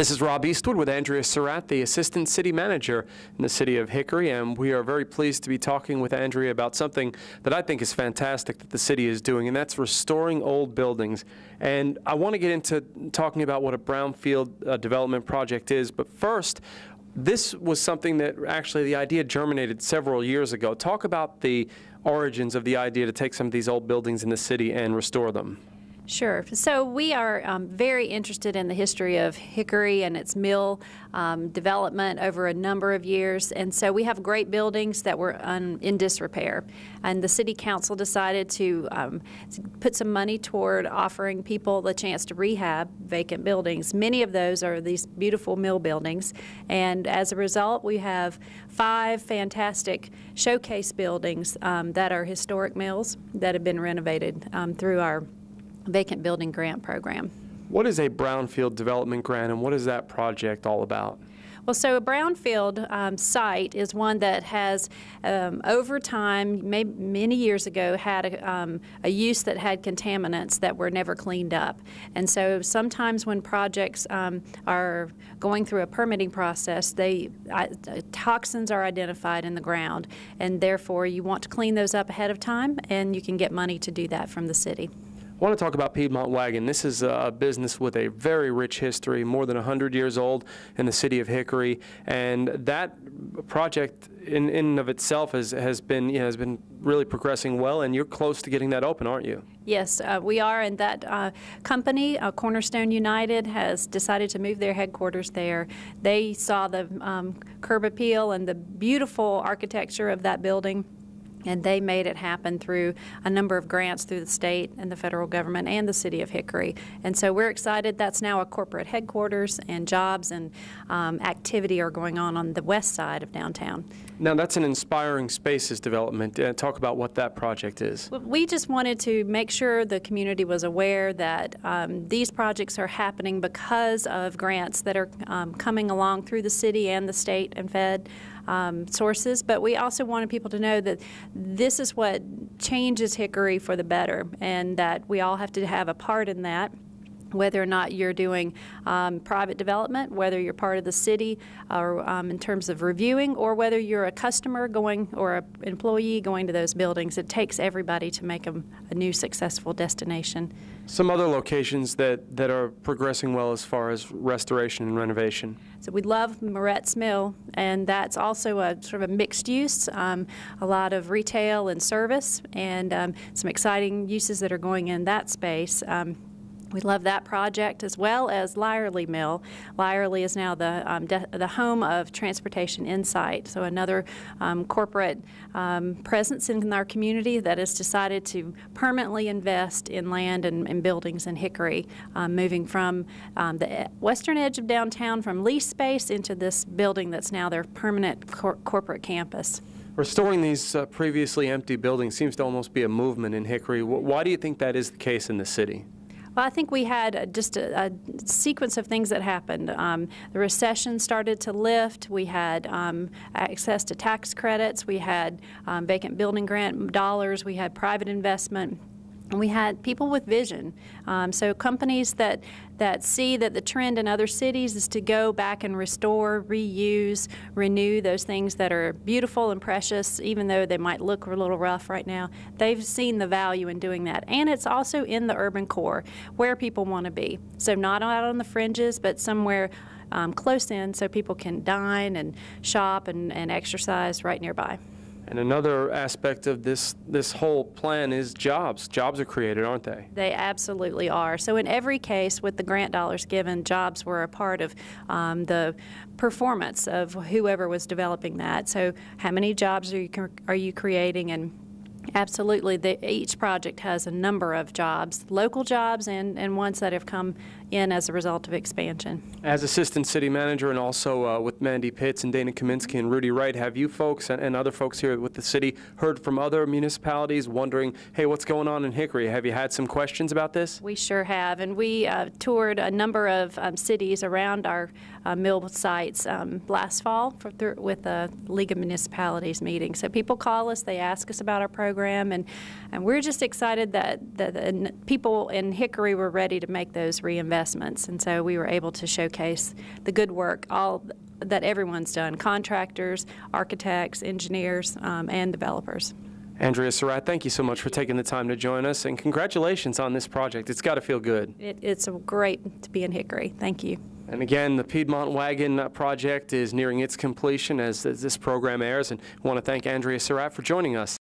This is Rob Eastwood with Andrea Surratt, the Assistant City Manager in the City of Hickory, and we are very pleased to be talking with Andrea about something that I think is fantastic that the city is doing, and that's restoring old buildings. And I want to get into talking about what a brownfield development project is, but first, this was something that actually the idea germinated several years ago. Talk about the origins of the idea to take some of these old buildings in the city and restore them. Sure. So we are very interested in the history of Hickory and its mill development over a number of years. And so we have great buildings that were in disrepair. And the City Council decided to put some money toward offering people the chance to rehab vacant buildings. Many of those are these beautiful mill buildings. And as a result, we have 5 fantastic showcase buildings that are historic mills that have been renovated through our vacant building grant program. What is a brownfield development grant, and what is that project all about? Well, so a brownfield site is one that has, over time, many years ago, had a use that had contaminants that were never cleaned up. And so sometimes when projects are going through a permitting process, toxins are identified in the ground, and therefore you want to clean those up ahead of time, and you can get money to do that from the city. I want to talk about Piedmont Wagon. This is a business with a very rich history, more than 100 years old in the city of Hickory, and that project in and of itself has been really progressing well, and you're close to getting that open, aren't you? Yes, we are, and that company, Cornerstone United, has decided to move their headquarters there. They saw the curb appeal and the beautiful architecture of that building, and they made it happen through a number of grants through the state and the federal government and the city of Hickory. And so we're excited. That's now a corporate headquarters, and jobs and activity are going on the west side of downtown. Now, that's an inspiring spaces development. Talk about what that project is. We just wanted to make sure the community was aware that these projects are happening because of grants that are coming along through the city and the state and fed sources, but we also wanted people to know that this is what changes Hickory for the better, and that we all have to have a part in that, whether or not you're doing private development, whether you're part of the city or in terms of reviewing, or whether you're a customer going or an employee going to those buildings. It takes everybody to make a new successful destination. Some other locations that are progressing well as far as restoration and renovation. So we love Moretz Mill, and that's also a sort of a mixed use, a lot of retail and service, and some exciting uses that are going in that space. We love that project, as well as Lyerly Mill. Lyerly is now the home of Transportation Insight, so another corporate presence in our community that has decided to permanently invest in land and buildings in Hickory, moving from the western edge of downtown from lease space into this building that's now their permanent corporate campus. Restoring these previously empty buildings seems to almost be a movement in Hickory. Why do you think that is the case in the city? Well, I think we had just a sequence of things that happened. The recession started to lift. We had access to tax credits. We had vacant building grant dollars. We had private investment. And we had people with vision. So companies that see that the trend in other cities is to go back and restore, reuse, renew those things that are beautiful and precious, even though they might look a little rough right now. They've seen the value in doing that. And it's also in the urban core where people want to be. So not out on the fringes, but somewhere close in so people can dine and shop and exercise right nearby. And another aspect of this whole plan is jobs. Jobs are created, aren't they? They absolutely are. So in every case with the grant dollars given, jobs were a part of the performance of whoever was developing that. So how many jobs are you creating? And absolutely, each project has a number of jobs, local jobs and ones that have come in as a result of expansion. As Assistant City Manager, and also with Mandy Pitts and Dana Kaminsky and Rudy Wright, have you folks and other folks here with the city heard from other municipalities wondering, hey, what's going on in Hickory? Have you had some questions about this? We sure have, and we toured a number of cities around our mill sites last fall with the League of Municipalities meeting. So people call us, they ask us about our program, and we're just excited that the people in Hickory were ready to make those reinvestments investments. And so we were able to showcase the good work that everyone's done, contractors, architects, engineers, and developers. Andrea Surratt, thank you so much for taking the time to join us, and congratulations on this project. It's got to feel good. It's great to be in Hickory. Thank you. And again, the Piedmont Wagon project is nearing its completion as this program airs, and I want to thank Andrea Surratt for joining us.